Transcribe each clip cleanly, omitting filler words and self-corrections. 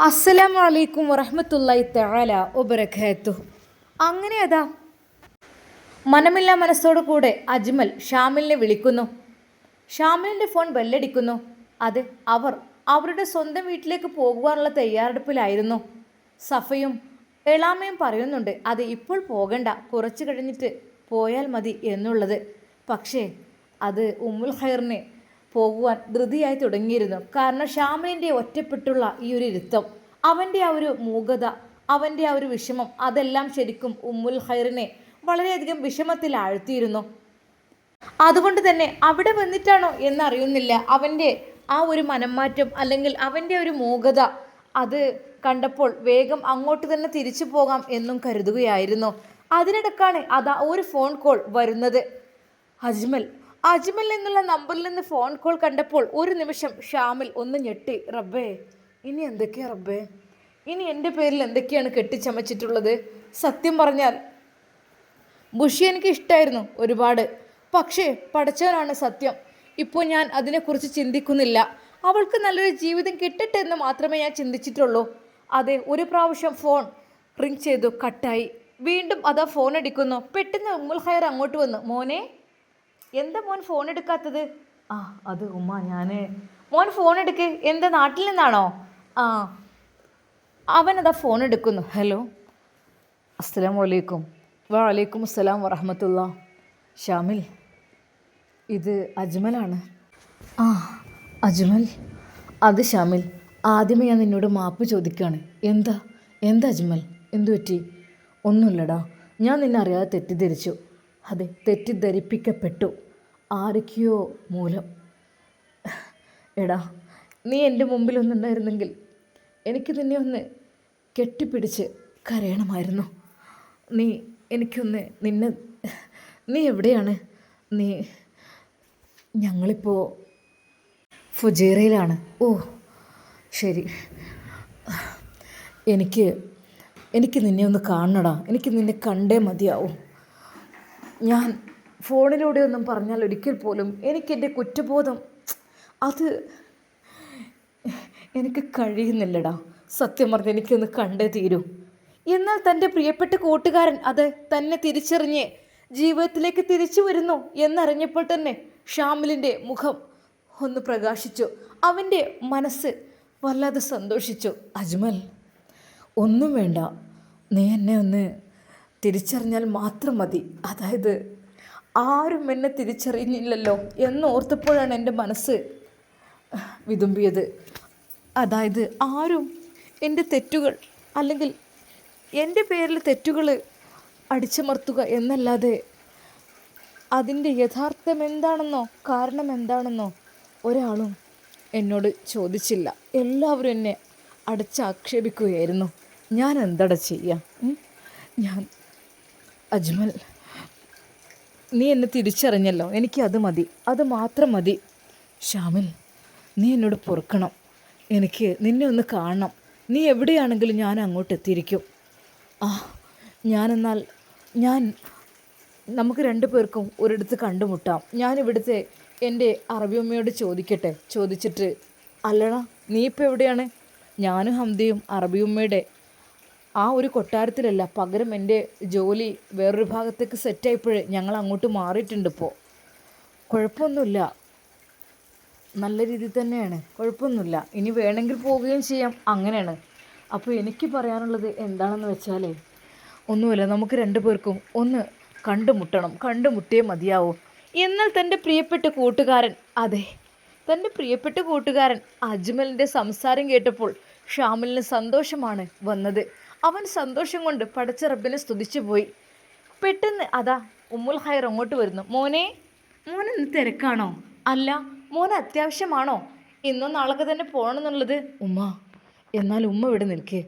അസ്സലാമു അലൈക്കും വറഹ്മത്തുള്ളാഹി തആല വബറകാതുഹു. അങ്ങനെ അതാ മനമില്ലാ മനസ്സോടു കൂടെ അജ്മൽ ഷാമിലിനെ വിളിക്കുന്നു. ഷാമിലിൻ്റെ ഫോൺ ബെല്ലടിക്കുന്നു. അത് അവരുടെ സ്വന്തം വീട്ടിലേക്ക് പോകുവാനുള്ള തയ്യാറെടുപ്പിലായിരുന്നു. സഫയും എളാമയും പറയുന്നുണ്ട്, അത് ഇപ്പോൾ പോകണ്ട, കുറച്ച് കഴിഞ്ഞിട്ട് പോയാൽ മതി എന്നുള്ളത്. പക്ഷേ അത് ഉമ്മുൽ ഖൈറിന് പോകുവാൻ ധൃതിയായി തുടങ്ങിയിരുന്നു. കാരണം ഷാമിലിൻ്റെ ഒറ്റപ്പെട്ടുള്ള ഈ ഒരു ഇരുത്തം, അവൻ്റെ ആ ഒരു മൂകത, അവൻ്റെ ആ ഒരു വിഷമം, അതെല്ലാം ശരിക്കും ഉമ്മുൽ ഖൈറിനെ വളരെയധികം വിഷമത്തിൽ ആഴ്ത്തിയിരുന്നു. അതുകൊണ്ട് തന്നെ അവിടെ വന്നിട്ടാണോ എന്നറിയുന്നില്ല, അവൻ്റെ ആ ഒരു മനംമാറ്റം അല്ലെങ്കിൽ അവൻ്റെ ഒരു മൂകത അത് കണ്ടപ്പോൾ വേഗം അങ്ങോട്ട് തന്നെ തിരിച്ചു പോകാം എന്നും കരുതുകയായിരുന്നു. അതിനിടക്കാണ് അതാ ഒരു ഫോൺ കോൾ വരുന്നത്. അജ്മൽ എന്നുള്ള നമ്പറിൽ നിന്ന് ഫോൺ കോൾ കണ്ടപ്പോൾ ഒരു നിമിഷം ഷാമിൽ ഒന്ന് ഞെട്ടി. റബ്ബേ, ഇനി എന്തൊക്കെയാ റബ്ബേ, ഇനി എൻ്റെ പേരിൽ എന്തൊക്കെയാണ് കെട്ടിച്ചമച്ചിട്ടുള്ളത്? സത്യം പറഞ്ഞാൽ ബുഷി എനിക്ക് ഇഷ്ടമായിരുന്നു ഒരുപാട്, പക്ഷേ പടച്ചവനാണ് സത്യം. ഇപ്പോൾ ഞാൻ അതിനെക്കുറിച്ച് ചിന്തിക്കുന്നില്ല. അവൾക്ക് നല്ലൊരു ജീവിതം കിട്ടട്ടെ എന്ന് മാത്രമേ ഞാൻ ചിന്തിച്ചിട്ടുള്ളൂ. അതെ, ഒരു പ്രാവശ്യം ഫോൺ റിങ് ചെയ്തു, കട്ടായി. വീണ്ടും അതാ ഫോൺ അടിക്കുന്നു. പെട്ടെന്ന് ഉമ്മുൽ ഖൈർ അങ്ങോട്ട് വന്നു. മോനെ, എന്താ മോൻ ഫോൺ എടുക്കാത്തത്? അത് ഉമ്മ, മോൻ ഫോൺ എടുക്ക്. എന്താ, നാട്ടിൽ നിന്നാണോ? അവനതാ ഫോൺ എടുക്കുന്നു. ഹലോ, അസ്സലാമു അലൈക്കും. വലൈക്കും അസ്സലാം വറഹ്മത്തുള്ളാ. ഷാമിൽ, ഇത് അജ്മലാണ്. അജ്മൽ? അത് ഷാമിൽ, ആദ്യമേ ഞാൻ നിന്നോട് മാപ്പ് ചോദിക്കുകയാണ്. എന്താ അജ്മൽ, എന്തു പറ്റി? ഒന്നുമില്ലടാ, ഞാൻ നിന്നെ അറിയാതെ തെറ്റിദ്ധരിച്ചു. അതെ, തെറ്റിദ്ധരിപ്പിക്കപ്പെട്ടു ആരൊക്കെയോ മൂലം. എടാ, നീ എൻ്റെ മുമ്പിലൊന്നുണ്ടായിരുന്നെങ്കിൽ എനിക്ക് നിന്നെ ഒന്ന് കെട്ടിപ്പിടിച്ച് കരയണമായിരുന്നു. നീ എവിടെയാണ്? ഞങ്ങളിപ്പോൾ ഫുജൈറയിലാണ്. ഓ ശരി. എനിക്ക് നിന്നെ ഒന്ന് കാണണടാ. എനിക്ക് നിന്നെ കണ്ടേ മതിയാവും. ഞാൻ ഫോണിലൂടെ ഒന്നും പറഞ്ഞാൽ ഒരിക്കൽ പോലും എനിക്കെൻ്റെ കുറ്റബോധം അത് എനിക്ക് കഴിയുന്നില്ലടാ. സത്യം പറഞ്ഞ് എനിക്കൊന്ന് കണ്ടേ തീരൂ. എന്നാൽ തൻ്റെ പ്രിയപ്പെട്ട കൂട്ടുകാരൻ അത് തന്നെ തിരിച്ചറിഞ്ഞ് ജീവിതത്തിലേക്ക് തിരിച്ചു വരുന്നു എന്നറിഞ്ഞപ്പോൾ തന്നെ ഷാമിലിൻ്റെ മുഖം ഒന്ന് പ്രകാശിച്ചു. അവൻ്റെ മനസ്സ് വല്ലാതെ സന്തോഷിച്ചു. അജ്മൽ, ഒന്നും വേണ്ട, നീ എന്നെ ഒന്ന് തിരിച്ചറിഞ്ഞാൽ മാത്രം മതി. അതായത് ആരും എന്നെ തിരിച്ചറിയുന്നില്ലല്ലോ എന്നോർത്തപ്പോഴാണ് എൻ്റെ മനസ്സ് വിതുമ്പിയത്. അതായത് ആരും എൻ്റെ തെറ്റുകൾ അല്ലെങ്കിൽ എൻ്റെ പേരിൽ തെറ്റുകൾ അടിച്ചമർത്തുക എന്നല്ലാതെ അതിൻ്റെ യഥാർത്ഥം എന്താണെന്നോ കാരണം എന്താണെന്നോ ഒരാളും എന്നോട് ചോദിച്ചില്ല. എല്ലാവരും എന്നെ അടച്ചാക്ഷേപിക്കുകയായിരുന്നു. ഞാൻ എന്തട ചെയ്യാം? അജ്മൽ, നീ എന്നെ തിരിച്ചറിഞ്ഞല്ലോ, എനിക്കത് മതി, അത് മാത്രം മതി. ഷാമിൽ, നീ എന്നോട് പൊറുക്കണം. എനിക്ക് നിന്നെ ഒന്ന് കാണണം. നീ എവിടെയാണെങ്കിലും ഞാൻ അങ്ങോട്ട് എത്തിയിരിക്കും. നമുക്ക് രണ്ടു പേർക്കും ഒരിടത്ത് കണ്ടുമുട്ടാം. ഞാനിവിടുത്തെ എൻ്റെ അറബിയമ്മയോട് ചോദിച്ചിട്ട് അല്ലടാ, നീ ഇപ്പോൾ എവിടെയാണ്? ഞാനും ഹംദയും അറബിയമ്മയുടെ ആ ഒരു കൊട്ടാരത്തിലല്ല, പകരം എൻ്റെ ജോലി വേറൊരു ഭാഗത്തേക്ക് സെറ്റായപ്പോഴേ ഞങ്ങൾ അങ്ങോട്ട് മാറിയിട്ടുണ്ട്. ഇപ്പോൾ കുഴപ്പമൊന്നുമില്ല, നല്ല രീതിയിൽ തന്നെയാണ്, കുഴപ്പമൊന്നുമില്ല. ഇനി വേണമെങ്കിൽ പോവുകയും ചെയ്യാം. അങ്ങനെയാണ്. അപ്പോൾ എനിക്ക് പറയാനുള്ളത് എന്താണെന്ന് വെച്ചാൽ ഒന്നുമില്ല, നമുക്ക് രണ്ടു പേർക്കും ഒന്ന് കണ്ടുമുട്ടിയേ മതിയാവൂ. എന്നാൽ തൻ്റെ പ്രിയപ്പെട്ട കൂട്ടുകാരൻ, അതെ, തൻ്റെ പ്രിയപ്പെട്ട കൂട്ടുകാരൻ അജ്മലിൻ്റെ സംസാരം കേട്ടപ്പോൾ ഷാമിലിന് സന്തോഷമാണ് വന്നത്. അവൻ സന്തോഷം കൊണ്ട് പടച്ച റബ്ബിനെ സ്തുതിച്ചു പോയി. പെട്ടെന്ന് അതാ ഉമ്മുൽ ഖൈർ അങ്ങോട്ട് വരുന്നു. മോനെന്ന് തിരക്കാണോ? അല്ല, മോൻ അത്യാവശ്യമാണോ? ഇന്നോ നാളെ തന്നെ പോകണമെന്നുള്ളത്? എന്നാൽ ഉമ്മ ഇവിടെ നിൽക്കേ,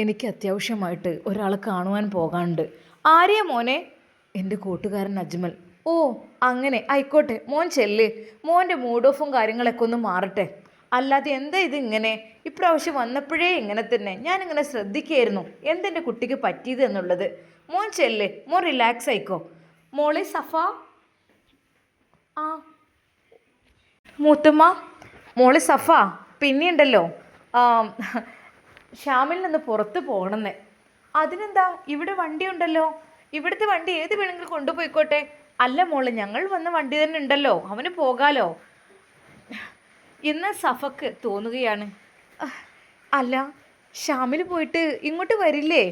എനിക്ക് അത്യാവശ്യമായിട്ട് ഒരാളെ കാണുവാൻ പോകാനുണ്ട്. ആരെയാ മോനെ? എൻ്റെ കൂട്ടുകാരൻ അജ്മൽ. ഓ അങ്ങനെ, ആയിക്കോട്ടെ, മോൻ ചെല്ല്. മോൻ്റെ മൂഡ് ഓഫും കാര്യങ്ങളൊക്കെ ഒന്ന് മാറട്ടെ. അല്ലാതെ എന്താ ഇത് ഇങ്ങനെ? ഇപ്രാവശ്യം വന്നപ്പോഴേ ഇങ്ങനെ തന്നെ. ഞാനിങ്ങനെ ശ്രദ്ധിക്കുകയായിരുന്നു എന്തെൻ്റെ കുട്ടിക്ക് പറ്റിയത് എന്നുള്ളത്. മോൻ ചെല്ല്, മോൻ റിലാക്സ് ആയിക്കോ. മോളെ സഫ, മൂത്തമ്മ, മോളെ സഫ, പിന്നെയുണ്ടല്ലോ, ആം, ഷ്യാമിൽ നിന്ന് പുറത്ത് പോകണമെന്ന്. അതിനെന്താ, ഇവിടെ വണ്ടി ഉണ്ടല്ലോ, ഇവിടുത്തെ വണ്ടി ഏത് വേണമെങ്കിലും കൊണ്ടുപോയിക്കോട്ടെ. അല്ല മോള്, ഞങ്ങൾ വന്ന വണ്ടി തന്നെ ഉണ്ടല്ലോ, അവന് പോകാലോ എന്ന് സഫക്ക് തോന്നുകയാണ്. അല്ല, ഷ്യാമിൽ പോയിട്ട് ഇങ്ങോട്ട് വരില്ലേ?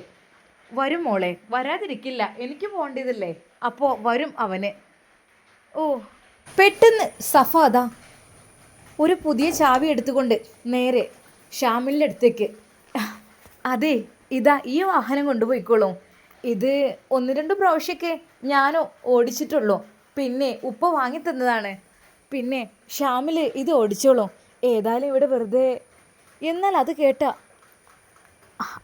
വരും മോളെ, വരാതിരിക്കില്ല, എനിക്ക് പോകേണ്ടതല്ലേ, അപ്പോൾ വരും അവന്. ഓ, പെട്ടെന്ന് സഫ അതാ ഒരു പുതിയ ചാവി എടുത്തുകൊണ്ട് നേരെ ഷ്യാമിലിൻ്റെ അടുത്തേക്ക്. അതെ, ഇതാ ഈ വാഹനം കൊണ്ടുപോയിക്കോളൂ. ഇത് 1-2 പ്രാവശ്യമൊക്കെ ഞാൻ ഓടിച്ചിട്ടുള്ളൂ, പിന്നെ ഉപ്പ വാങ്ങി തന്നതാണ്. പിന്നെ ഷ്യാമിൽ ഇത് ഓടിച്ചോളൂ, ഏതായാലും ഇവിടെ വെറുതെ. എന്നാൽ അത് കേട്ട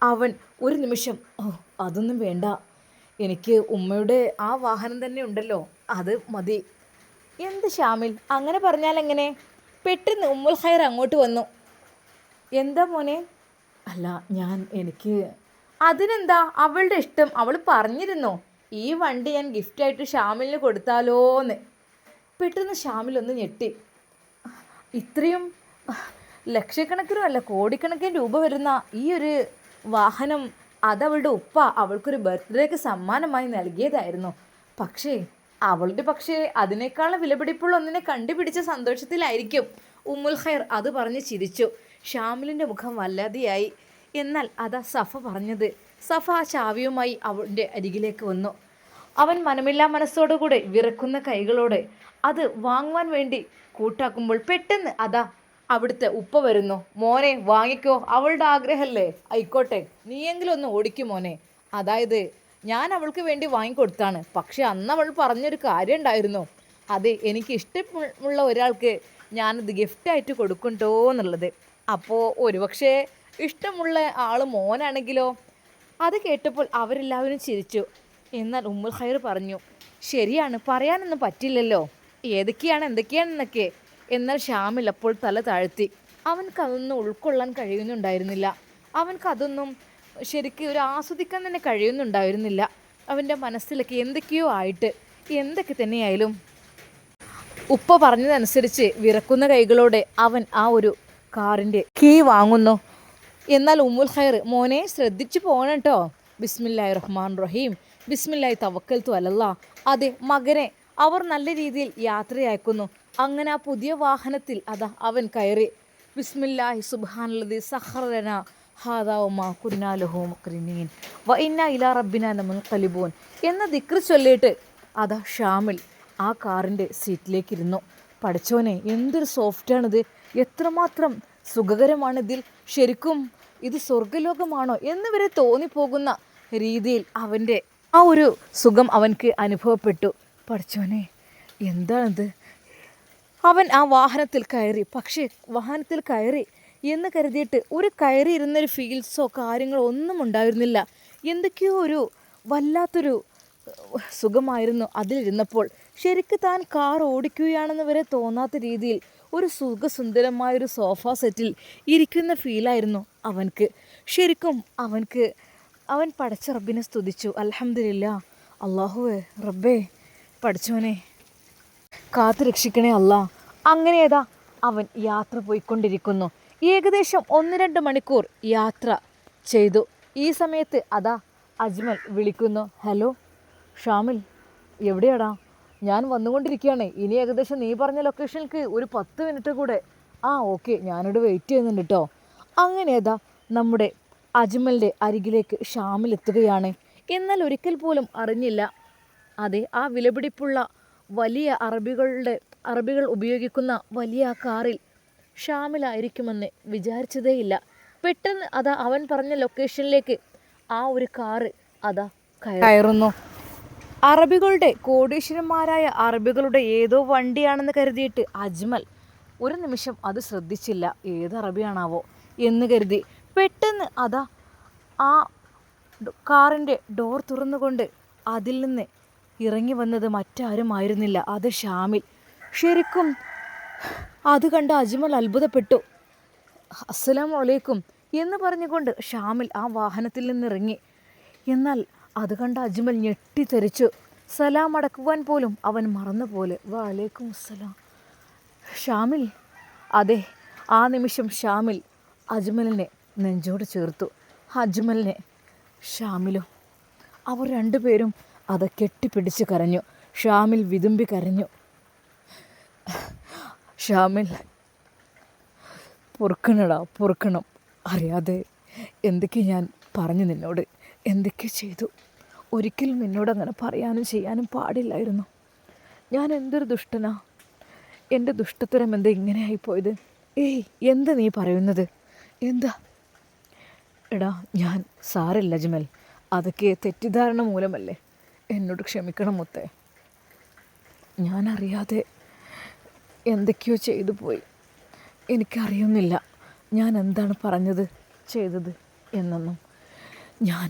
അവൻ ഒരു നിമിഷം, ഓ അതൊന്നും വേണ്ട, എനിക്ക് ഉമ്മയുടെ ആ വാഹനം തന്നെ ഉണ്ടല്ലോ, അത് മതി. എന്ത് ഷ്യാമിൽ, അങ്ങനെ പറഞ്ഞാൽ എങ്ങനെ? പെട്ടെന്ന് ഉമ്മുൽ ഖൈർ അങ്ങോട്ട് വന്നു. എന്താ മോനെ? അല്ല, എനിക്ക് അതിനെന്താ, അവളുടെ ഇഷ്ടം, അവൾ പറഞ്ഞിരുന്നു ഈ വണ്ടി ഞാൻ ഗിഫ്റ്റായിട്ട് ഷ്യാമിലിന് കൊടുത്താലോന്ന്. പെട്ടെന്ന് ഷ്യാമിൽ ഒന്ന് ഞെട്ടി. ഇത്രയും ലക്ഷക്കണക്കിനും അല്ല കോടിക്കണക്കിന് രൂപ വരുന്ന ഈ ഒരു വാഹനം അതവളുടെ ഉപ്പ അവൾക്കൊരു ബർത്ത്ഡേക്ക് സമ്മാനമായി നൽകിയതായിരുന്നു. പക്ഷേ അതിനേക്കാളും വിലപിടിപ്പുള്ള ഒന്നിനെ കണ്ടുപിടിച്ച സന്തോഷത്തിലായിരിക്കും ഉമ്മുൽ ഖൈർ അത് പറഞ്ഞ് ചിരിച്ചു. ഷ്യാമിലിൻ്റെ മുഖം വല്ലാതെയായി. എന്നാൽ അതാ സഫ പറഞ്ഞത്. സഫ ആ ചാവിയുമായി അവളുടെ അരികിലേക്ക് വന്നു. അവൻ മനമില്ലാ മനസ്സോടുകൂടെ വിറക്കുന്ന കൈകളോടെ അത് വാങ്ങുവാൻ വേണ്ടി കൂട്ടാക്കുമ്പോൾ പെട്ടെന്ന് അതാ അവിടുത്തെ ഉപ്പ വരുന്നു. മോനെ വാങ്ങിക്കോ, അവളുടെ ആഗ്രഹമല്ലേ, ആയിക്കോട്ടെ, നീയെങ്കിലും ഒന്ന് ഓടിക്കും മോനെ. അതായത് ഞാൻ അവൾക്ക് വേണ്ടി വാങ്ങിക്കൊടുത്താണ്, പക്ഷെ അന്ന് അവൾ പറഞ്ഞൊരു കാര്യം ഉണ്ടായിരുന്നു, അത് എനിക്ക് ഇഷ്ടമുള്ള ഒരാൾക്ക് ഞാനത് ഗിഫ്റ്റായിട്ട് കൊടുക്കണ്ടോ എന്നുള്ളത്. അപ്പോൾ ഒരുപക്ഷെ ഇഷ്ടമുള്ള ആൾ മോനാണെങ്കിലോ? അത് കേട്ടപ്പോൾ അവരെല്ലാവരും ചിരിച്ചു. എന്നാൽ ഉമ്മുൽ ഖൈർ പറഞ്ഞു, ശരിയാണ്, പറയാനൊന്നും പറ്റില്ലല്ലോ എന്തൊക്കെയാണെന്നൊക്കെ. എന്നാൽ ഷ്യാമിൽ അപ്പോൾ തല താഴ്ത്തി. അവൻക്കതൊന്നും ഉൾക്കൊള്ളാൻ കഴിയുന്നുണ്ടായിരുന്നില്ല. അവൻക്കതൊന്നും ശരിക്കും ഒരു ആസ്വദിക്കാൻ തന്നെ കഴിയുന്നുണ്ടായിരുന്നില്ല. അവൻ്റെ മനസ്സിലൊക്കെ എന്തൊക്കെയോ ആയിട്ട്. എന്തൊക്കെ തന്നെയായാലും ഉപ്പ പറഞ്ഞതനുസരിച്ച് വിറക്കുന്ന കൈകളോടെ അവൻ ആ ഒരു കാറിൻ്റെ കീ വാങ്ങുന്നു. എന്നാൽ ഉമ്മുൽ ഖൈർ, മോനെ ശ്രദ്ധിച്ചു പോകണം കേട്ടോ, ബിസ്മില്ലാഹി റഹ്മാൻ റഹീം, ബിസ്മില്ലാഹി തവക്കൽതു അലല്ലാ. അതെ മകനെ അവർ നല്ല രീതിയിൽ യാത്രയാക്കുന്നു. അങ്ങനെ ആ പുതിയ വാഹനത്തിൽ അതാ അവൻ കയറി. ബിസ്മില്ലാഹി സുബ്ഹാനല്ലദി സഖറ ലനാ ഹാദാ വമാ കുന്നാ ലഹു മുഖ്രിനീൻ വ ഇന്നാ ഇലാ റബ്ബിനാ ലമുൻഖലിബൂൻ എന്ന ദിക്ർ ചൊല്ലിയിട്ട് അതാ ഷ്യാമിൽ ആ കാറിൻ്റെ സീറ്റിലേക്കിരുന്നു. പഠിച്ചോനെ, എന്തൊരു സോഫ്റ്റാണിത്, എത്രമാത്രം സുഖകരമാണിതിൽ, ശരിക്കും ഇത് സ്വർഗലോകമാണോ എന്ന് വരെ തോന്നിപ്പോകുന്ന രീതിയിൽ അവൻ്റെ ആ ഒരു സുഖം അവൻക്ക് അനുഭവപ്പെട്ടു. പഠിച്ചോനെ, എന്താണിത്? അവൻ ആ വാഹനത്തിൽ കയറി. പക്ഷേ വാഹനത്തിൽ കയറി എന്ന് കരുതിയിട്ട് ഒരു കയറി ഇരുന്നൊരു ഫീൽസോ കാര്യങ്ങളോ ഒന്നും ഉണ്ടായിരുന്നില്ല. എന്തൊക്കെയോ ഒരു വല്ലാത്തൊരു സുഖമായിരുന്നു അതിലിരുന്നപ്പോൾ. ശരിക്കും താൻ കാർ ഓടിക്കുകയാണെന്ന് വരെ തോന്നാത്ത രീതിയിൽ ഒരു സുഖസുന്ദരമായൊരു സോഫ സെറ്റിൽ ഇരിക്കുന്ന ഫീലായിരുന്നു അവൻക്ക്. ശരിക്കും അവൻ പടച്ച റബ്ബിനെ സ്തുതിച്ചു. അൽഹംദുലില്ലാ, അല്ലാഹുവേ റബ്ബേ, പഠിച്ചോനെ കാത്തു രക്ഷിക്കണേ അല്ലാ. അങ്ങനെയതാ അവൻ യാത്ര പോയിക്കൊണ്ടിരിക്കുന്നു. ഏകദേശം 1-2 മണിക്കൂർ യാത്ര ചെയ്തു. ഈ സമയത്ത് അതാ അജ്മൽ വിളിക്കുന്നു. ഹലോ ഷാമിൽ, എവിടെയാടാ? ഞാൻ വന്നുകൊണ്ടിരിക്കുകയാണ്, ഇനി ഏകദേശം നീ പറഞ്ഞ ലൊക്കേഷനിലേക്ക് ഒരു 10 മിനിറ്റ് കൂടെ. ആ ഓക്കെ, ഞാനിവിടെ വെയിറ്റ് ചെയ്യുന്നുണ്ട് കേട്ടോ. അങ്ങനെയതാ നമ്മുടെ അജ്മലിൻ്റെ അരികിലേക്ക് ഷാമിൽ എത്തുകയാണ്. എന്നാൽ ഒരിക്കൽ പോലും അറിഞ്ഞില്ല, അതെ ആ വിലപിടിപ്പുള്ള വലിയ അറബികൾ ഉപയോഗിക്കുന്ന വലിയ ആ കാറിൽ ഷാമിലായിരിക്കുമെന്ന് വിചാരിച്ചതേയില്ല. പെട്ടെന്ന് അതാ അവൻ പറഞ്ഞ ലൊക്കേഷനിലേക്ക് ആ ഒരു കാറ് അതാ കയറുന്നു. കോടീശ്വരന്മാരായ അറബികളുടെ ഏതോ വണ്ടിയാണെന്ന് കരുതിയിട്ട് അജ്മൽ ഒരു നിമിഷം അത് ശ്രദ്ധിച്ചില്ല. ഏത് അറബിയാണാവോ എന്ന് കരുതി പെട്ടെന്ന് അതാ ആ കാറിൻ്റെ ഡോർ തുറന്നുകൊണ്ട് അതിൽ നിന്ന് ഇറങ്ങി വന്നത് മറ്റാരുമായിരുന്നില്ല, അത് ഷാമിൽ. ശരിക്കും അത് കണ്ട അജ്മൽ അത്ഭുതപ്പെട്ടു. അസ്സലാമു അലൈക്കും എന്ന് പറഞ്ഞുകൊണ്ട് ഷാമിൽ ആ വാഹനത്തിൽ നിന്നിറങ്ങി. എന്നാൽ അത് കണ്ട അജ്മൽ ഞെട്ടിത്തെറിച്ചു. സലാം അടക്കുവാൻ പോലും അവൻ മറന്നുപോലെ. വഅലൈക്കും അസ്സലാം ഷാമിൽ. അതെ, ആ നിമിഷം ഷാമിൽ അജ്മലിനെ നെഞ്ചോട് ചേർത്തു. അജ്മലിനെ ഷാമിലും. അവർ രണ്ടുപേരും അത് കെട്ടിപ്പിടിച്ച് കരഞ്ഞു. ഷാമിൽ വിതുമ്പി കരഞ്ഞു. ഷാമിൽ, പൊറുക്കണടാ, പൊറുക്കണം. അറിയാതെ എന്തൊക്കെ ഞാൻ പറഞ്ഞു നിന്നോട്, എന്തൊക്കെ ചെയ്തു. ഒരിക്കലും നിന്നോട് അങ്ങനെ പറയാനും ചെയ്യാനും പാടില്ലായിരുന്നു. ഞാൻ എന്തൊരു ദുഷ്ടനാ. എൻ്റെ ദുഷ്ടത്തരം എന്താ ഇങ്ങനെയായിപ്പോയത്? ഏയ്, എന്താ നീ പറയുന്നത്? എന്താ? എടാ, ഞാൻ സാരല്ല അജ്മൽ, അതൊക്കെ തെറ്റിദ്ധാരണ മൂലമല്ലേ. എന്നോട് ക്ഷമിക്കണം മുത്തേ. ഞാനറിയാതെ എന്തൊക്കെയോ ചെയ്തു പോയി. എനിക്കറിയുന്നില്ല ഞാൻ എന്താണ് പറഞ്ഞത് ചെയ്തത് എന്നൊന്നും. ഞാൻ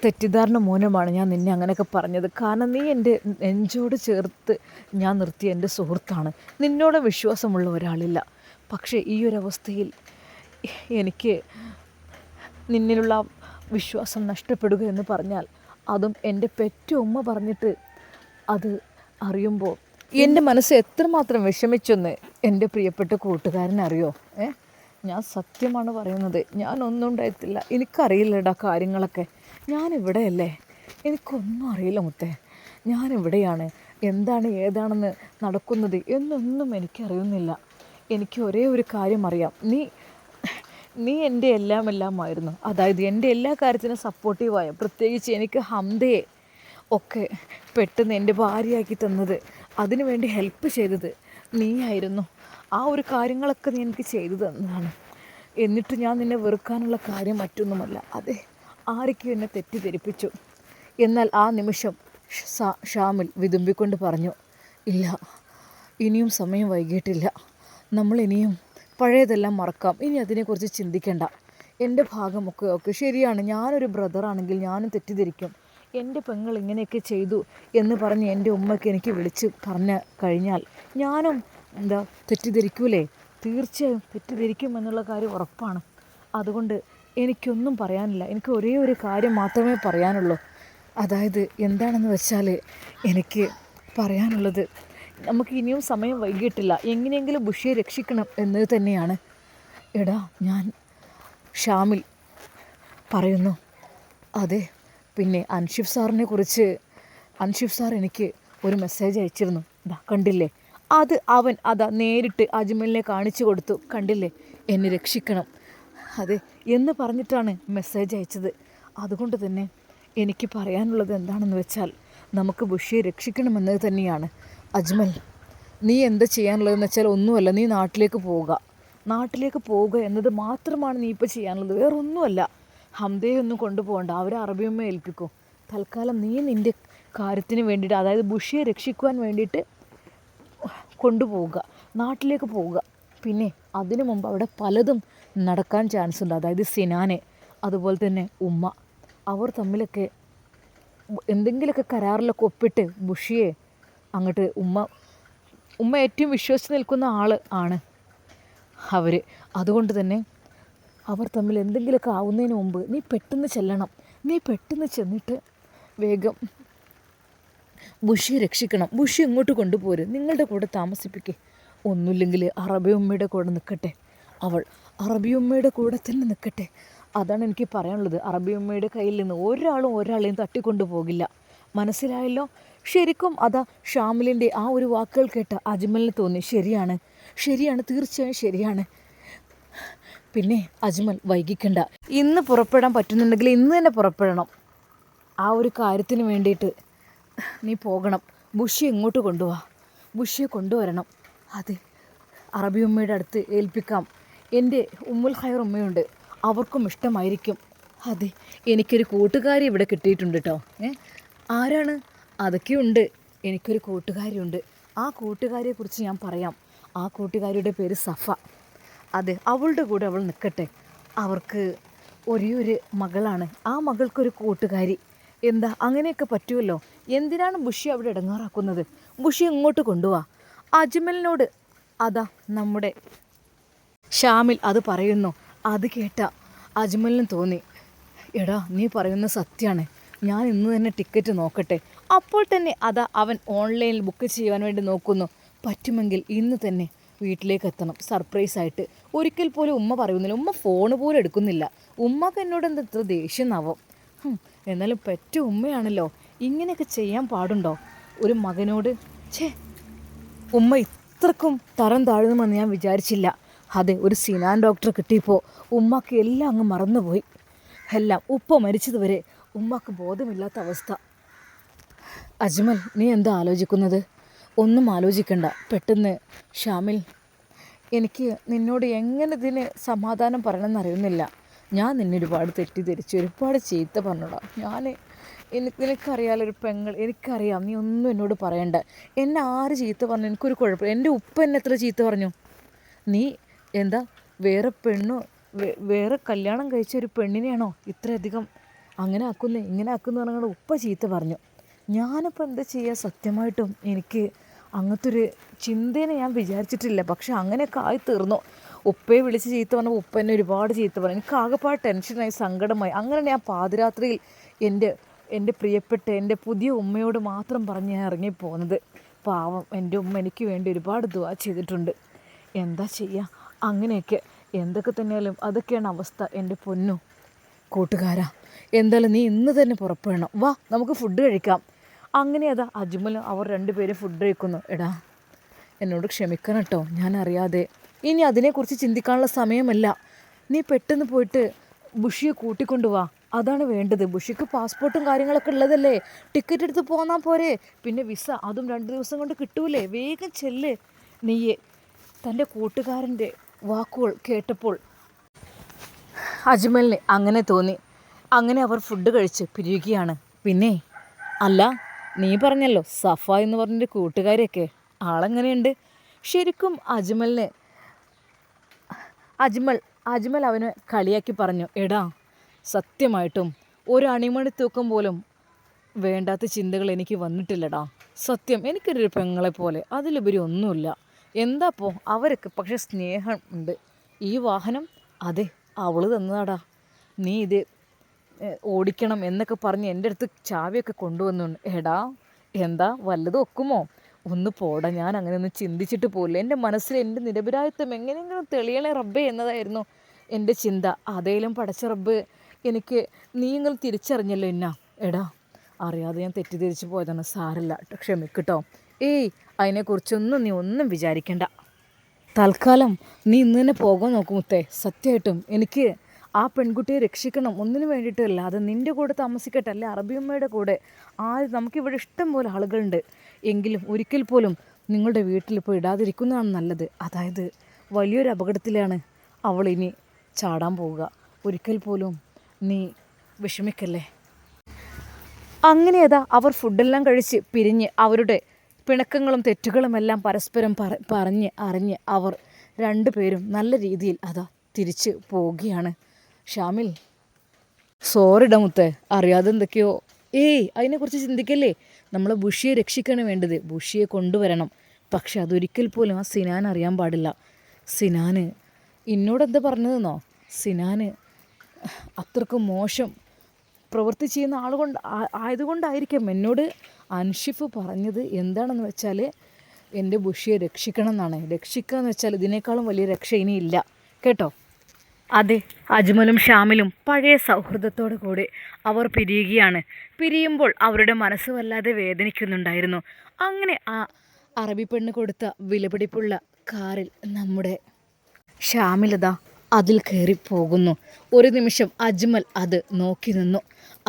തെറ്റിദ്ധാരണ മൂലമാണ് ഞാൻ നിന്നെ അങ്ങനെയൊക്കെ പറഞ്ഞത്. കാരണം നീ എൻ്റെ നെഞ്ചോട് ചേർത്ത് ഞാൻ നിർത്തിയ എൻ്റെ സുഹൃത്താണ്. നിന്നോട് വിശ്വാസമുള്ള ഒരാളില്ല. പക്ഷേ ഈ ഒരവസ്ഥയിൽ എനിക്ക് നിന്നിലുള്ള വിശ്വാസം നഷ്ടപ്പെടുക എന്ന് പറഞ്ഞാൽ, അതും എൻ്റെ പെറ്റ ഉമ്മ പറഞ്ഞിട്ട് അത് അറിയുമ്പോൾ എൻ്റെ മനസ്സ് എത്രമാത്രം വിഷമിച്ചെന്ന് എൻ്റെ പ്രിയപ്പെട്ട കൂട്ടുകാരനറിയോ? ഞാൻ സത്യമാണ് പറയുന്നത്. ഞാനൊന്നും ഉണ്ടായിട്ടില്ല. എനിക്കറിയില്ലടാ കാര്യങ്ങളൊക്കെ. ഞാനിവിടെയല്ലേ, എനിക്കൊന്നും അറിയില്ല മുത്തേ. ഞാനിവിടെയാണ്. എന്താണ് ഏതാണെന്ന് നടക്കുന്നത് എന്നൊന്നും എനിക്കറിയുന്നില്ല. എനിക്ക് ഒരേ ഒരു കാര്യം അറിയാം. നീ എൻ്റെ എല്ലാമായിരുന്നു. അതായത് എൻ്റെ എല്ലാ കാര്യത്തിനും സപ്പോർട്ടീവായ, പ്രത്യേകിച്ച് എനിക്ക് ഹംദയെ ഒക്കെ പെട്ടെന്ന് എൻ്റെ ഭാര്യയാക്കി തന്നത്, അതിനു വേണ്ടി ഹെൽപ്പ് ചെയ്തത് നീയായിരുന്നു. ആ ഒരു കാര്യങ്ങളൊക്കെ നീ എനിക്ക് ചെയ്തു തന്നതാണ്. എന്നിട്ട് ഞാൻ നിന്നെ വെറുക്കാനുള്ള കാര്യം മറ്റൊന്നുമല്ല. അതെ, ആരൊക്കെയോ എന്നെ തെറ്റിദ്ധരിപ്പിച്ചു. എന്നാൽ ആ നിമിഷം ഷാമിൽ വിതുമ്പിക്കൊണ്ട് പറഞ്ഞു, ഇല്ല, ഇനിയും സമയം വൈകിട്ടില്ല. നമ്മളിനിയും പഴയതെല്ലാം മറക്കാം. ഇനി അതിനെക്കുറിച്ച് ചിന്തിക്കേണ്ട. എൻ്റെ ഭാഗമൊക്കെ ശരിയാണ്. ഞാനൊരു ബ്രദറാണെങ്കിൽ ഞാനും തെറ്റിദ്ധരിക്കും. എൻ്റെ പെങ്ങൾ ഇങ്ങനെയൊക്കെ ചെയ്തു എന്ന് പറഞ്ഞ് എൻ്റെ ഉമ്മയ്ക്ക് എനിക്ക് വിളിച്ച് പറഞ്ഞു കഴിഞ്ഞാൽ ഞാനും തെറ്റിദ്ധരിക്കൂലേ? തീർച്ചയായും തെറ്റിദ്ധരിക്കും എന്നുള്ള കാര്യം ഉറപ്പാണ്. അതുകൊണ്ട് എനിക്കൊന്നും പറയാനില്ല. എനിക്ക് ഒരേ ഒരു കാര്യം മാത്രമേ പറയാനുള്ളൂ. അതായത് എന്താണെന്ന് വെച്ചാൽ, എനിക്ക് പറയാനുള്ളത്, നമുക്ക് ഇനിയും സമയം വൈകിട്ടില്ല. എങ്ങനെയെങ്കിലും ബുഷിയെ രക്ഷിക്കണം എന്നത് തന്നെയാണ്. എടാ, ഞാൻ ഷാമിൽ പറയുന്നു. അതെ, പിന്നെ അൻഷിഫ് സാറിനെ കുറിച്ച് അൻഷിഫ് സാർ എനിക്ക് ഒരു മെസ്സേജ് അയച്ചിരുന്നു. കണ്ടില്ലേ? അത് അവൻ നേരിട്ട് അജ്മലിനെ കാണിച്ചു കൊടുത്തു. കണ്ടില്ലേ, എന്നെ രക്ഷിക്കണം അതെ എന്ന് പറഞ്ഞിട്ടാണ് മെസ്സേജ് അയച്ചത്. അതുകൊണ്ട് തന്നെ എനിക്ക് പറയാനുള്ളത് എന്താണെന്ന് വെച്ചാൽ, നമുക്ക് ബുഷിയെ രക്ഷിക്കണമെന്നത് തന്നെയാണ്. അജ്മൽ, നീ എന്താ ചെയ്യാനുള്ളതെന്ന് വെച്ചാൽ ഒന്നുമല്ല, നീ നാട്ടിലേക്ക് പോവുക എന്നത് മാത്രമാണ് നീ ഇപ്പോൾ ചെയ്യാനുള്ളത്. വേറെ ഒന്നുമല്ല. ഹംദയെ ഒന്നും കൊണ്ടുപോകണ്ട, അവരെ അറബിയമ്മയെ ഏൽപ്പിക്കും. തൽക്കാലം നീ നിൻ്റെ കാര്യത്തിന് വേണ്ടിയിട്ട്, അതായത് ബുഷിയെ രക്ഷിക്കുവാൻ വേണ്ടിയിട്ട് കൊണ്ടുപോവുക, നാട്ടിലേക്ക് പോവുക. പിന്നെ അതിനു മുമ്പ് അവിടെ പലതും നടക്കാൻ ചാൻസ് ഉണ്ട്. അതായത് സിനാനെ, അതുപോലെ തന്നെ ഉമ്മ, അവർ തമ്മിലൊക്കെ എന്തെങ്കിലുമൊക്കെ കരാറിലൊക്കെ ഒപ്പിട്ട് ബുഷിയെ അങ്ങോട്ട് ഉമ്മ ഏറ്റവും വിശ്വസിച്ച് നിൽക്കുന്ന ആൾ ആണ് അവർ. അതുകൊണ്ട് തന്നെ അവർ തമ്മിൽ എന്തെങ്കിലുമൊക്കെ ആവുന്നതിന് മുമ്പ് നീ പെട്ടെന്ന് ചെല്ലണം. നീ പെട്ടെന്ന് ചെന്നിട്ട് വേഗം ബുഷിയെ രക്ഷിക്കണം. ബുഷി ഇങ്ങോട്ട് കൊണ്ടുപോര്, നിങ്ങളുടെ കൂടെ താമസിപ്പിക്കേ. ഒന്നുമില്ലെങ്കിൽ അറബിയമ്മയുടെ കൂടെ നിൽക്കട്ടെ. അവൾ അറബിയമ്മയുടെ കൂടെ തന്നെ നിൽക്കട്ടെ. അതാണ് എനിക്ക് പറയാനുള്ളത്. അറബിയമ്മയുടെ കയ്യിൽ നിന്ന് ഒരാളെയും തട്ടിക്കൊണ്ടു പോകില്ല. മനസ്സിലായല്ലോ? ശരിക്കും ഷാമിലിൻ്റെ ആ ഒരു വാക്കുകൾ കേട്ട അജ്മലിന് തോന്നി, ശരിയാണ്, തീർച്ചയായും ശരിയാണ്. പിന്നെ അജ്മൽ, വൈകിക്കണ്ട. ഇന്ന് പുറപ്പെടാൻ പറ്റുന്നുണ്ടെങ്കിൽ ഇന്ന് തന്നെ പുറപ്പെടണം. ആ ഒരു കാര്യത്തിന് വേണ്ടിയിട്ട് നീ പോകണം. ബുഷിയെ ഇങ്ങോട്ട് ബുഷിയെ കൊണ്ടുവരണം. അതെ, അറബിയമ്മയുടെ അടുത്ത് ഏൽപ്പിക്കാം. എൻ്റെ ഉമ്മുൽ ഖൈർ ഉമ്മയുണ്ട്, അവർക്കും ഇഷ്ടമായിരിക്കും. അതെ, എനിക്കൊരു കൂട്ടുകാരി ഇവിടെ കിട്ടിയിട്ടുണ്ട് കേട്ടോ. ആരാണ്? അതൊക്കെ ഉണ്ട്. എനിക്കൊരു കൂട്ടുകാരിയുണ്ട്. ആ കൂട്ടുകാരിയെക്കുറിച്ച് ഞാൻ പറയാം. ആ കൂട്ടുകാരിയുടെ പേര് സഫ. അതെ, അവളുടെ കൂടെ അവൾ നിൽക്കട്ടെ. അവർക്ക് ഒരേ ഒരു മകളാണ്. ആ മകൾക്കൊരു കൂട്ടുകാരി. എന്താ, അങ്ങനെയൊക്കെ പറ്റുമല്ലോ. എന്തിനാണ് ബുഷി അവിടെ ഇടങ്ങാറാക്കുന്നത്? ബുഷി ഇങ്ങോട്ട് കൊണ്ടുപോവാ. അജ്മലിനോട് നമ്മുടെ ഷാമിൽ അത് പറയുന്നു. അത് കേട്ട അജ്മലിന് തോന്നി, എടാ, നീ പറയുന്ന സത്യമാണ്. ഞാൻ ഇന്ന് തന്നെ ടിക്കറ്റ് നോക്കട്ടെ. അപ്പോൾ തന്നെ അവൻ ഓൺലൈനിൽ ബുക്ക് ചെയ്യുവാൻ വേണ്ടി നോക്കുന്നു. പറ്റുമെങ്കിൽ ഇന്ന് തന്നെ വീട്ടിലേക്ക് എത്തണം. സർപ്രൈസായിട്ട് ഒരിക്കൽ പോലും ഉമ്മ പറയുന്നില്ല, ഉമ്മ ഫോൺ പോലും എടുക്കുന്നില്ല. ഉമ്മക്ക് എന്നോട് എന്താ ഇത്ര ദേഷ്യം എന്നാവും. എന്നാലും പെറ്റ ഉമ്മയാണല്ലോ, ഇങ്ങനെയൊക്കെ ചെയ്യാൻ പാടുണ്ടോ ഒരു മകനോട്? ഛേ, ഉമ്മ ഇത്രക്കും തരം താഴുന്നുമെന്ന് ഞാൻ വിചാരിച്ചില്ല. അതെ, ഒരു സിനാൻ ഡോക്ടർ കിട്ടിയപ്പോൾ ഉമ്മക്ക് എല്ലാം അങ്ങ് മറന്നുപോയി. എല്ലാം ഉപ്പ മരിച്ചതുവരെ ഉമ്മക്ക് ബോധമില്ലാത്ത അവസ്ഥ. അജ്മൽ, നീ എന്താ ആലോചിക്കുന്നത്? ഒന്നും ആലോചിക്കണ്ട. പെട്ടെന്ന് ഷാമിൽ, എനിക്ക് നിന്നോട് എങ്ങനെ ഇതിന് സമാധാനം പറയണമെന്നറിയുന്നില്ല. ഞാൻ നിന്നെ ഒരുപാട് തെറ്റിദ്ധരിച്ചു, ഒരുപാട് ചീത്ത പറഞ്ഞോടാ. നിനക്കറിയാലോ ഒരു പെങ്ങൾ, എനിക്കറിയാം. നീ ഒന്നും എന്നോട് പറയണ്ട. എന്നെ ആര് ചീത്ത പറഞ്ഞു എനിക്കൊരു കുഴപ്പമില്ല. എൻ്റെ ഉപ്പ എന്നെ എത്ര ചീത്ത പറഞ്ഞു. നീ എന്താ വേറെ കല്യാണം കഴിച്ച ഒരു പെണ്ണിനെയാണോ ഇത്രയധികം അങ്ങനെ ആക്കുന്നേ ഇങ്ങനെ ആക്കുന്നു പറഞ്ഞാൽ ഉപ്പ ചീത്ത പറഞ്ഞു. ഞാനിപ്പോൾ എന്താ ചെയ്യുക? സത്യമായിട്ടും എനിക്ക് അങ്ങനത്തെ ഒരു ചിന്തേനെ ഞാൻ വിചാരിച്ചിട്ടില്ല. പക്ഷെ അങ്ങനെയൊക്കെ ആയി തീർന്നു. ഉപ്പയെ വിളിച്ച് ചീത്ത പറഞ്ഞപ്പോൾ ഉപ്പ എന്നെ ഒരുപാട് ചീത്ത പറഞ്ഞു. എനിക്ക് ആകെപ്പാട് ടെൻഷനായി, സങ്കടമായി. അങ്ങനെ ഞാൻ പാതിരാത്രിയിൽ എൻ്റെ പ്രിയപ്പെട്ട എൻ്റെ പുതിയ ഉമ്മയോട് മാത്രം പറഞ്ഞ് ഞാൻ ഇറങ്ങിപ്പോകുന്നത്. പാവം എൻ്റെ ഉമ്മ എനിക്ക് വേണ്ടി ഒരുപാട് ദുആ ചെയ്തിട്ടുണ്ട്. എന്താ ചെയ്യുക? അങ്ങനെയൊക്കെ എന്തൊക്കെ തന്നെയാലും അതൊക്കെയാണ് അവസ്ഥ. എൻ്റെ പൊന്നു കൂട്ടുകാരാ, എന്തായാലും നീ ഇന്ന് തന്നെ പുറപ്പെടണം. വാ, നമുക്ക് ഫുഡ് കഴിക്കാം. അങ്ങനെ അതാ അജ്മലും അവർ രണ്ടുപേരും ഫുഡ് കഴിക്കുന്നു. എടാ, എന്നോട് ക്ഷമിക്കണം കേട്ടോ, ഞാൻ അറിയാതെ. ഇനി അതിനെക്കുറിച്ച് ചിന്തിക്കാനുള്ള സമയമല്ല. നീ പെട്ടെന്ന് പോയിട്ട് ബുഷിയെ കൂട്ടിക്കൊണ്ടു വാ. അതാണ് വേണ്ടത്. ബുഷിക്ക് പാസ്പോർട്ടും കാര്യങ്ങളൊക്കെ ഉള്ളതല്ലേ. ടിക്കറ്റ് എടുത്ത് പോന്നാൽ പോരെ. പിന്നെ വിസ അതും 2 ദിവസം കൊണ്ട് കിട്ടൂലേ. വേഗം ചെല്ല്. നീയെ തൻ്റെ കൂട്ടുകാരൻ്റെ വാക്കുകൾ കേട്ടപ്പോൾ അജ്മലിന് അങ്ങനെ തോന്നി. അങ്ങനെ അവർ ഫുഡ് കഴിച്ച് പിരിയുകയാണ്. പിന്നെ അല്ല, നീ പറഞ്ഞല്ലോ സഫ എന്ന് പറഞ്ഞൊരു കൂട്ടുകാരിയൊക്കെ, ആളെങ്ങനെയുണ്ട്? ശരിക്കും അജ്മൽ അവനെ കളിയാക്കി പറഞ്ഞു. എടാ, സത്യമായിട്ടും ഒരു അണിമണി തൂക്കം പോലും വേണ്ടാത്ത ചിന്തകൾ എനിക്ക് വന്നിട്ടില്ലടാ. സത്യം, എനിക്കൊരു പെങ്ങളെ പോലെ, അതിലുപരി ഒന്നുമില്ല. എന്താപ്പോ അവരൊക്കെ പക്ഷെ സ്നേഹം ഉണ്ട്. ഈ വാഹനം അതെ അവൾ തന്നതാടാ. നീ ഇത് ഓടിക്കണം എന്നൊക്കെ പറഞ്ഞ് എൻ്റെ അടുത്ത് ചാവിയൊക്കെ കൊണ്ടുവന്നുണ്ട്. എടാ, എന്താ വല്ലതും ഒക്കുമോ? ഒന്ന് പോടാ. ഞാൻ അങ്ങനെ ഒന്നും ചിന്തിച്ചിട്ട് പോയില്ല. എൻ്റെ മനസ്സിൽ എൻ്റെ നിരപരാധിത്വം എങ്ങനെയെങ്കിലും തെളിയണേ റബ്ബേ എന്നതായിരുന്നു എൻ്റെ ചിന്ത. അതേലും പടച്ച റബ്ബ് എനിക്ക് നീങ്ങൾ തിരിച്ചറിഞ്ഞല്ലോ എന്നാ. എടാ, അറിയാതെ ഞാൻ തെറ്റിദ്ധരിച്ച് പോയതാണ്. സാരല്ല, ക്ഷമിക്കട്ടോ. അതിനെക്കുറിച്ചൊന്നും നീ ഒന്നും വിചാരിക്കണ്ട. തൽക്കാലം നീ ഇന്ന് തന്നെ പോകാൻ നോക്കും മുത്തേ. സത്യമായിട്ടും എനിക്ക് ആ പെൺകുട്ടിയെ രക്ഷിക്കണം, ഒന്നിനു വേണ്ടിയിട്ടല്ല. അത് നിൻ്റെ കൂടെ താമസിക്കട്ടെ, അല്ലെ അറബിയമ്മയുടെ കൂടെ. നമുക്കിവിടെ ഇഷ്ടം പോലെ ആളുകളുണ്ട്. എങ്കിലും ഒരിക്കൽ പോലും നിങ്ങളുടെ വീട്ടിലിപ്പോൾ ഇടാതിരിക്കുന്നതാണ് നല്ലത്. അതായത് വലിയൊരു അപകടത്തിലാണ് അവൾ ഇനി ചാടാൻ പോവുക. ഒരിക്കൽ പോലും നീ വിഷമിക്കല്ലേ. അങ്ങനെ അതാ അവർ ഫുഡെല്ലാം കഴിച്ച് പിരിഞ്ഞ് അവരുടെ പിണക്കങ്ങളും തെറ്റുകളുമെല്ലാം പരസ്പരം അറിഞ്ഞ് അവർ രണ്ടുപേരും നല്ല രീതിയിൽ അതാ തിരിച്ച് പോവുകയാണ്. ഷാമിൽ, സോറിട മുത്തേ, അറിയാതെ എന്തൊക്കെയോ. അതിനെക്കുറിച്ച് ചിന്തിക്കല്ലേ. നമ്മൾ ബുഷിയെ രക്ഷിക്കാണ് വേണ്ടത്. ബുഷിയെ കൊണ്ടുവരണം. പക്ഷെ അതൊരിക്കൽ പോലും ആ സിനാൻ അറിയാൻ പാടില്ല. സിനാന് എന്നോടെന്താ പറഞ്ഞതെന്നോ? സിനാന് അത്രക്കും മോശം പ്രവൃത്തി ചെയ്യുന്ന ആയതുകൊണ്ടായിരിക്കും എന്നോട് അൻഷിഫ് പറഞ്ഞത്. എന്താണെന്ന് വെച്ചാൽ എൻ്റെ ബുഷിയെ രക്ഷിക്കണം എന്നാണ്. രക്ഷിക്കുക എന്ന് വെച്ചാൽ ഇതിനേക്കാളും വലിയ രക്ഷ ഇനിയില്ല കേട്ടോ. അതെ, അജ്മലും ഷാമിലും പഴയ സൗഹൃദത്തോടു കൂടി അവർ പിരിയുകയാണ്. പിരിയുമ്പോൾ അവരുടെ മനസ്സ് വല്ലാതെ വേദനിക്കുന്നുണ്ടായിരുന്നു. അങ്ങനെ ആ അറബി പെണ്ണ് കൊടുത്ത വിലപിടിപ്പുള്ള കാറിൽ നമ്മുടെ ഷാമിലത അതിൽ കയറി പോകുന്നു. ഒരു നിമിഷം അജ്മൽ അത് നോക്കി നിന്നു.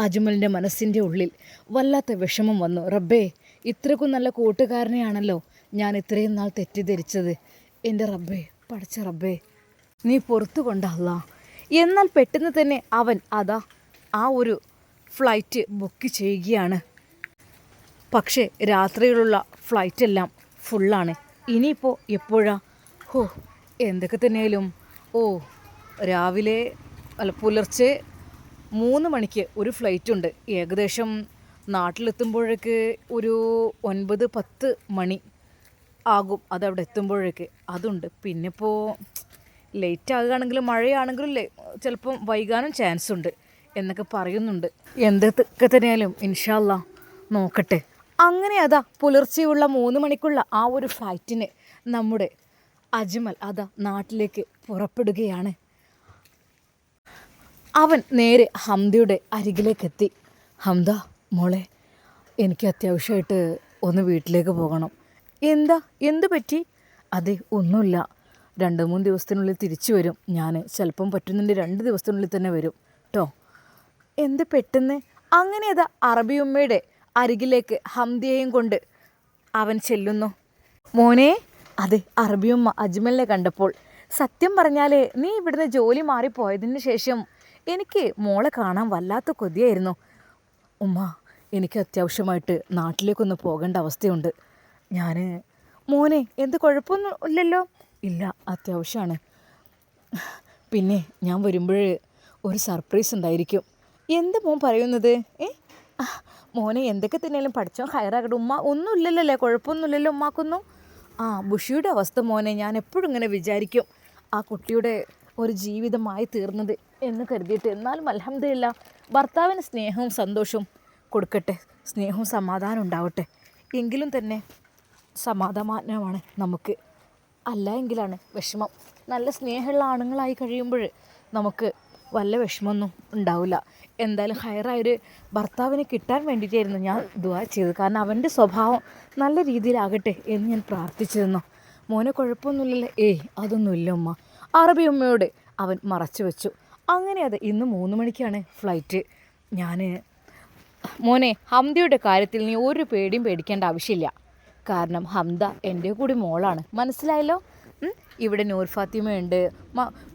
അജ്മലിൻ്റെ മനസ്സിൻ്റെ ഉള്ളിൽ വല്ലാത്ത വിഷമം വന്നു. റബ്ബേ, ഇത്രക്കും നല്ല കൂട്ടുകാരനെയാണല്ലോ ഞാൻ ഇത്രയും നാൾ തെറ്റിദ്ധരിച്ചത്. എൻ്റെ റബ്ബേ, പടച്ച റബ്ബേ, നീ പുറത്തു കൊണ്ടല്ല. എന്നാൽ പെട്ടെന്ന് തന്നെ അവൻ അതാ ആ ഒരു ഫ്ലൈറ്റ് ബുക്ക് ചെയ്യുകയാണ്. പക്ഷേ രാത്രിയിലുള്ള ഫ്ലൈറ്റെല്ലാം ഫുള്ളാണ്. ഇനിയിപ്പോൾ എപ്പോഴാ? എന്തൊക്കെ തന്നെയാലും പുലർച്ചെ 3 മണിക്ക് ഒരു ഫ്ലൈറ്റുണ്ട്. ഏകദേശം നാട്ടിലെത്തുമ്പോഴേക്ക് ഒരു 9-10 മണി ആകും അതവിടെ എത്തുമ്പോഴേക്ക്. അതുണ്ട്. പിന്നെ ഇപ്പോൾ ലേറ്റ് ആകുകയാണെങ്കിലും മഴയാണെങ്കിലും ചിലപ്പം വൈകാനും ചാൻസ് ഉണ്ട് എന്നൊക്കെ പറയുന്നുണ്ട്. എന്തൊക്കെ തന്നെയാലും ഇൻഷാ അല്ലാ നോക്കട്ടെ. അങ്ങനെ അതാ പുലർച്ചെയുള്ള 3 മണിക്കുള്ള ആ ഒരു ഫ്ലൈറ്റിന് നമ്മുടെ അജ്മൽ അതാ നാട്ടിലേക്ക് പുറപ്പെടുകയാണ്. അവൻ നേരെ ഹംദയുടെ അരികിലേക്കെത്തി. ഹംദ മോളെ, എനിക്ക് അത്യാവശ്യമായിട്ട് ഒന്ന് വീട്ടിലേക്ക് പോകണം. എന്താ, എന്ത് പറ്റി? അതെ, ഒന്നുമില്ല. 2-3 ദിവസത്തിനുള്ളിൽ തിരിച്ചു വരും ഞാൻ. ചിലപ്പം പറ്റുന്നുണ്ട് 2 ദിവസത്തിനുള്ളിൽ തന്നെ വരും കേട്ടോ. എന്ത് പെട്ടെന്ന്? അങ്ങനെ അതാ അറബിയുമ്മയുടെ അരികിലേക്ക് ഹംദയെയും കൊണ്ട് അവൻ ചെല്ലുന്നു. മോനെ. അതെ, അറബിയുമ്മ അജ്മലിനെ കണ്ടപ്പോൾ, സത്യം പറഞ്ഞാൽ നീ ഇവിടുന്ന് ജോലി മാറിപ്പോയതിന് ശേഷം എനിക്ക് മോളെ കാണാൻ വല്ലാത്ത കൊതിയായിരുന്നു ഉമ്മ. എനിക്ക് അത്യാവശ്യമായിട്ട് നാട്ടിലേക്കൊന്ന് പോകേണ്ട അവസ്ഥയുണ്ട്. ഞാൻ മോനെ, എന്ത് കുഴപ്പമൊന്നും ഇല്ലല്ലോ? ഇല്ല, അത്യാവശ്യമാണ്. പിന്നെ ഞാൻ വരുമ്പോൾ ഒരു സർപ്രൈസ് ഉണ്ടായിരിക്കും. എന്ത് മോൻ പറയുന്നത്? മോനെ, എന്തൊക്കെ തന്നെയാലും പഠിച്ചോ ഹയറാകട്ടെ. ഉമ്മ ഒന്നുമില്ലല്ലേ, കുഴപ്പമൊന്നുമില്ലല്ലോ ഉമ്മാക്കൊന്നും? ബുഷിയുടെ അവസ്ഥ മോനെ ഞാൻ എപ്പോഴും ഇങ്ങനെ വിചാരിക്കും, ആ കുട്ടിയുടെ ഒരു ജീവിതമായി തീർന്നത് എന്ന് കരുതിയിട്ട്. എന്നാലും അൽഹംദുലില്ലാ, ഭർത്താവിന് സ്നേഹവും സന്തോഷവും കൊടുക്കട്ടെ, സ്നേഹവും സമാധാനം ഉണ്ടാവട്ടെ. എങ്കിലും തന്നെ സമാധാനമാണ് നമുക്ക്, അല്ല എങ്കിലാണ് വിഷമം. നല്ല സ്നേഹമുള്ള ആണുങ്ങളായി കഴിയുമ്പോൾ നമുക്ക് വല്ല വിഷമമൊന്നും ഉണ്ടാവില്ല. എന്തായാലും ഹയറായൊരു ഭർത്താവിനെ കിട്ടാൻ വേണ്ടിയിട്ടായിരുന്നു ഞാൻ ദുആ ചെയ്തത്. കാരണം അവൻ്റെ സ്വഭാവം നല്ല രീതിയിലാകട്ടെ എന്ന് ഞാൻ പ്രാർത്ഥിച്ചിരുന്നു. മോനെ കുഴപ്പമൊന്നുമില്ലല്ലേ? അതൊന്നുമില്ല ഉമ്മ. അറബി ഉമ്മയോട് അവൻ മറച്ചു വെച്ചു. അങ്ങനെ അത് ഇന്ന് 3 മണിക്കാണ് ഫ്ലൈറ്റ്. ഞാൻ മോനെ, ഹംദയുടെ കാര്യത്തിൽ നീ ഒരു പേടിയും പേടിക്കേണ്ട ആവശ്യമില്ല. കാരണം ഹംദ എൻ്റെ കൂടി മോളാണ്, മനസ്സിലായല്ലോ? ഇവിടെ നൂർ ഫാത്തിമയുണ്ട്,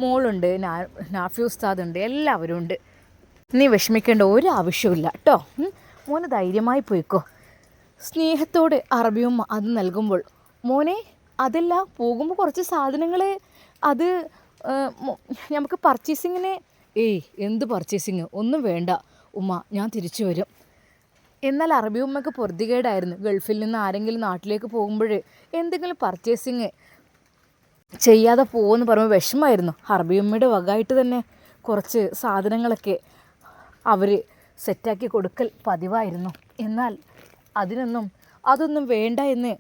മോളുണ്ട്, നാഫി ഉസ്താദ് ഉണ്ട്, എല്ലാവരും ഉണ്ട്. നീ വിഷമിക്കേണ്ട ഒരു ആവശ്യമില്ല കേട്ടോ. മോന് ധൈര്യമായി പോയിക്കോ. സ്നേഹത്തോടെ അറബിയുമ്മ അത് നൽകുമ്പോൾ, മോനെ അതല്ല, പോകുമ്പോൾ കുറച്ച് സാധനങ്ങൾ അത് നമുക്ക് പർച്ചേസിങ്ങിന്. എന്ത് പർച്ചേസിങ്? ഒന്നും വേണ്ട ഉമ്മ, ഞാൻ തിരിച്ചു വരും. എന്നാൽ അറബി ഉമ്മക്ക് പൊറുതികേടായിരുന്നു. ഗൾഫിൽ നിന്ന് ആരെങ്കിലും നാട്ടിലേക്ക് പോകുമ്പോൾ എന്തെങ്കിലും പർച്ചേസിങ് ചെയ്യാതെ പോകുമെന്ന് പറയുമ്പോൾ വിഷമമായിരുന്നു. അറബി ഉമ്മയുടെ വകയായിട്ട് തന്നെ കുറച്ച് സാധനങ്ങളൊക്കെ അവർ സെറ്റാക്കി കൊടുക്കൽ പതിവായിരുന്നു. എന്നാൽ അതൊന്നും വേണ്ട എന്ന്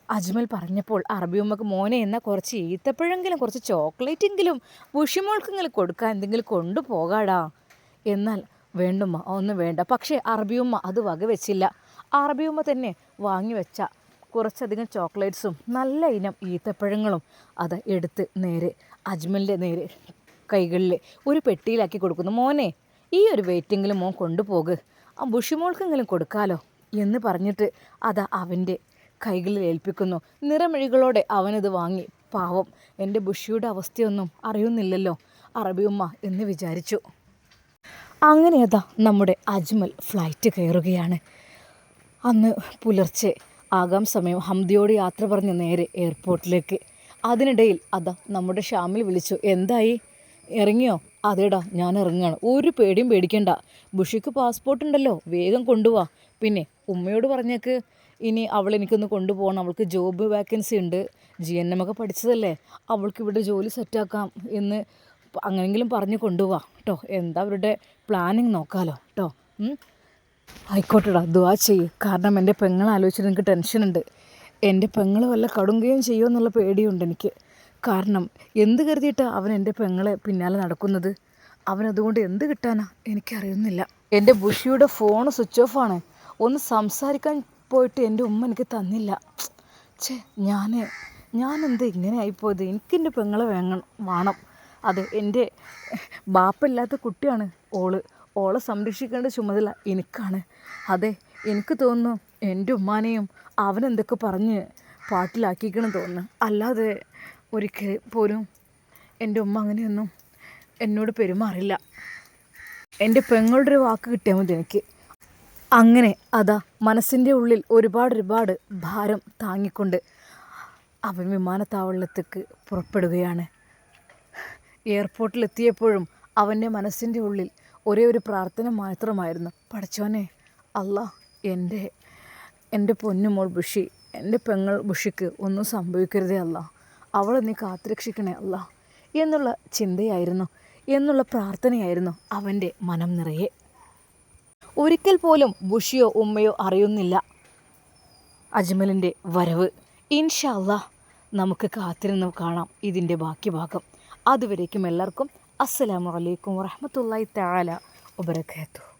അജ്മൽ പറഞ്ഞപ്പോൾ അറബി ഉമ്മക്ക്, മോനെ എന്നാൽ കുറച്ച് ഈത്തപ്പഴെങ്കിലും കുറച്ച് ചോക്ലേറ്റെങ്കിലും ബുഷിമോൾക്കെങ്കിലും കൊടുക്കാൻ എന്തെങ്കിലും കൊണ്ടുപോകാടാ. എന്നാൽ വേണ്ടുമ്മ, ഒന്നും വേണ്ട. പക്ഷേ അറബിയുമ്മ അത് വകവെച്ചില്ല. അറബിയുമ്മ തന്നെ വാങ്ങിവെച്ച കുറച്ചധികം ചോക്ലേറ്റ്സും നല്ല ഇനം ഈത്തപ്പഴങ്ങളും അത് എടുത്ത് നേരെ അജ്മലിൻ്റെ നേരെ കൈകളിൽ ഒരു പെട്ടിയിലാക്കി കൊടുക്കുന്നു. മോനെ, ഈ ഒരു വെയിറ്റെങ്കിലും മോൻ കൊണ്ടുപോകുക, ആ ബുഷിമോൾക്കെങ്കിലും കൊടുക്കാലോ എന്ന് പറഞ്ഞിട്ട് അത് അവൻ്റെ കൈകളിൽ ഏൽപ്പിക്കുന്നു. നിറമിഴികളോടെ അവനത് വാങ്ങി. പാവം, എൻ്റെ ബുഷിയുടെ അവസ്ഥയൊന്നും അറിയുന്നില്ലല്ലോ അറബിയുമ്മ എന്ന് വിചാരിച്ചു. അങ്ങനെ അതാ നമ്മുടെ അജ്മൽ ഫ്ലൈറ്റ് കയറുകയാണ്. അന്ന് പുലർച്ചെ ആകാം സമയം ഹംദയോട് യാത്ര പറഞ്ഞ് നേരെ എയർപോർട്ടിലേക്ക്. അതിനിടയിൽ അതാ നമ്മുടെ ഷാമിൽ വിളിച്ചു. എന്തായി, ഇറങ്ങിയോ? അതേടാ, ഞാൻ ഇറങ്ങുകയാണ്. ഒരു പേടിയും പേടിക്കണ്ട, ബുഷിക്ക് പാസ്പോർട്ട് ഉണ്ടല്ലോ, വേഗം കൊണ്ടുപോവാ. പിന്നെ ഉമ്മയോട് പറഞ്ഞേക്ക്, ഇനി എനിക്കൊന്ന് കൊണ്ടുപോകണം, അവൾക്ക് ജോബ് വാക്കൻസി ഉണ്ട്, GNM ഒക്കെ പഠിച്ചതല്ലേ, അവൾക്ക് ഇവിടെ ജോലി സെറ്റാക്കാം എന്ന് അങ്ങനെങ്കിലും പറഞ്ഞ് കൊണ്ടുപോവാ കേട്ടോ. എന്താ അവരുടെ പ്ലാനിങ് നോക്കാമല്ലോ കേട്ടോ. ആയിക്കോട്ടെടാ, ദുആ ചെയ്യ്. കാരണം എൻ്റെ പെങ്ങളെ ആലോചിച്ചിട്ട് എനിക്ക് ടെൻഷനുണ്ട്. എൻ്റെ പെങ്ങൾ വല്ല കടുങ്കയും ചെയ്യുമോ എന്നുള്ള പേടിയുണ്ട് എനിക്ക്. കാരണം എന്ത് കരുതിയിട്ടാണ് അവൻ എൻ്റെ പെങ്ങളെ പിന്നാലെ നടക്കുന്നത്? അവനതുകൊണ്ട് എന്ത് കിട്ടാനാ എനിക്കറിയുന്നില്ല. എൻ്റെ ബുഷിയുടെ ഫോൺ സ്വിച്ച് ഓഫാണ്. ഒന്ന് സംസാരിക്കാൻ പോയിട്ട് എൻ്റെ ഉമ്മ എനിക്ക് തന്നില്ല. ഞാനെന്ത് ഇങ്ങനെ ആയിപ്പോയത്? എനിക്കെൻ്റെ പെങ്ങളെ വേണം. അതെ, എൻ്റെ ബാപ്പയില്ലാത്ത കുട്ടിയാണ് ഓളെ സംരക്ഷിക്കേണ്ട ചുമതല എനിക്കാണ്. അതെ, എനിക്ക് തോന്നുന്നു എൻ്റെ ഉമ്മാനെയും അവനെന്തൊക്കെ പറഞ്ഞ് പാട്ടിലാക്കിക്കണം തോന്നുന്നു. അല്ലാതെ ഒരിക്കൽ പോലും എൻ്റെ ഉമ്മ അങ്ങനെയൊന്നും എന്നോട് പെരുമാറില്ല. എൻ്റെ പെങ്ങളുടെ ഒരു വാക്ക് കിട്ടിയാൽ മതി എനിക്ക്. അങ്ങനെ അതാ മനസ്സിൻ്റെ ഉള്ളിൽ ഒരുപാട് ഭാരം താങ്ങിക്കൊണ്ട് അവൻ വിമാനത്താവളത്തേക്ക് പുറപ്പെടുകയാണ്. എയർപോർട്ടിലെത്തിയപ്പോഴും അവൻ്റെ മനസ്സിൻ്റെ ഉള്ളിൽ ഒരേ ഒരു പ്രാർത്ഥന മാത്രമായിരുന്നു. പടച്ചോനെ, അല്ലാ, എൻ്റെ പൊന്നുമോൾ ബുഷി, എൻ്റെ പെങ്ങൾ ബുഷിക്ക് ഒന്നും സംഭവിക്കരുതേ അല്ലാ, അവളെ നീ കാത്തുരക്ഷിക്കണേ അല്ലാ എന്നുള്ള ചിന്തയായിരുന്നു, എന്നുള്ള പ്രാർത്ഥനയായിരുന്നു അവൻ്റെ മനം നിറയെ. ഒരിക്കൽ പോലും ബുഷിയോ ഉമ്മയോ അറിയുന്നില്ല അജ്മലിൻ്റെ വരവ്. ഇൻഷാ അല്ലാ നമുക്ക് കാത്തിരുന്ന് കാണാം ഇതിൻ്റെ ബാക്കി ഭാഗം. അതുവരേക്കും എല്ലാവർക്കും അസ്സലാമു അലൈക്കും വറഹ്മത്തുള്ളാഹി തആല വബറകാതുഹു.